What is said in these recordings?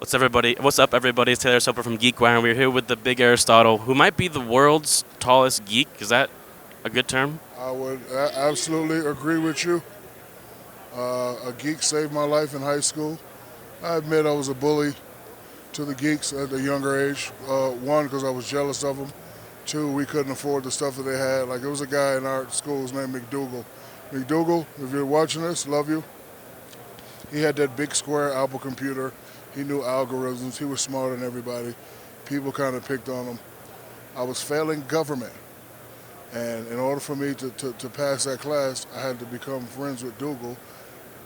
What's up, everybody? It's Taylor Soper from GeekWire, and we're here with the big Aristotle, who might be the world's tallest geek. Is that a good term? I would absolutely agree with you. A geek saved my life in high school. I admit I was a bully to the geeks at a younger age. One, because I was jealous of them. Two, we couldn't afford the stuff that they had. Like, there was a guy in our school, his name McDougal. McDougal, if you're watching this, love you. He had that big square Apple computer. He knew algorithms. He was smarter than everybody. People kind of picked on him. I was failing government. And in order for me to pass that class, I had to become friends with Dougal.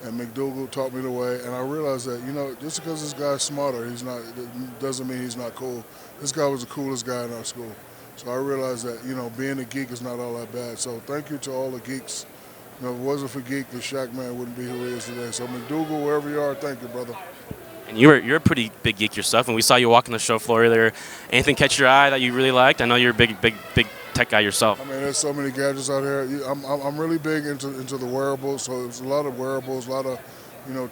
And McDougal taught me the way. And I realized that, just because this guy's smarter, it doesn't mean he's not cool. This guy was the coolest guy in our school. So I realized that, being a geek is not all that bad. So thank you to all the geeks. If it wasn't for Geek, the Shaq man wouldn't be who he is today. So McDougal, wherever you are, thank you, brother. And you're a pretty big geek yourself, and we saw you walking the show floor earlier. Anything catch your eye that you really liked? I know you're a big tech guy yourself. I mean, there's so many gadgets out here. I'm really big into the wearables, so there's a lot of wearables, a lot of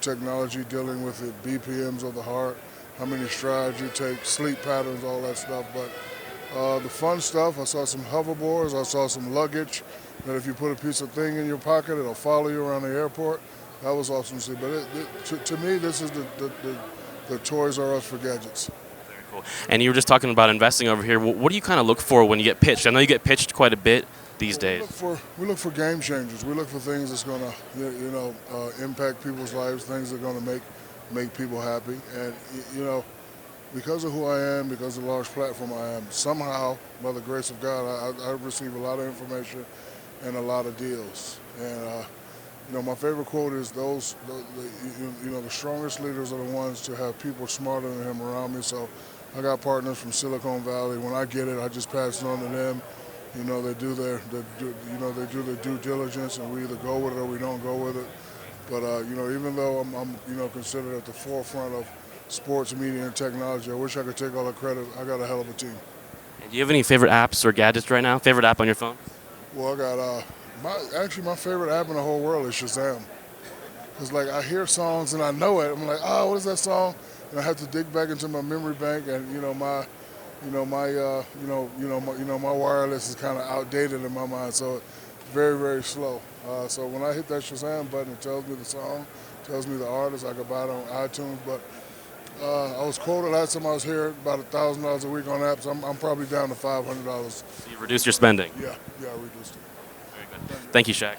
technology dealing with it, BPMs of the heart, how many strides you take, sleep patterns, all that stuff. But the fun stuff, I saw some hoverboards, I saw some luggage that if you put a piece of thing in your pocket, it'll follow you around the airport. That was awesome to see. But to me, this is the Toys R Us for gadgets. Very cool. And you were just talking about investing over here. What do you kind of look for when you get pitched? I know you get pitched quite a bit these days. We look for game changers. We look for things that's going to impact people's lives, things that are going to make people happy. And because of who I am, because of the large platform I am, somehow, by the grace of God, I receive a lot of information and a lot of deals. And my favorite quote is the strongest leaders are the ones to have people smarter than him around me. So I got partners from Silicon Valley. When I get it, I just pass it on to them. They do their due diligence, and we either go with it or we don't go with it. But even though I'm considered at the forefront of sports, media, and technology, I wish I could take all the credit. I got a hell of a team. And do you have any favorite apps or gadgets right now? Favorite app on your phone? Well, I got my favorite app in the whole world is Shazam. It's like I hear songs and I know it. I'm like, oh, what is that song? And I have to dig back into my memory bank, and my wireless is kind of outdated in my mind, so it's very, very slow. So when I hit that Shazam button, it tells me the song, tells me the artist. I can buy it on iTunes, but I was quoted last time I was here about $1,000 a week on apps. I'm probably down to $500. So you've reduced your spending. Yeah, I reduced it. Very good. Thank you, Shaq.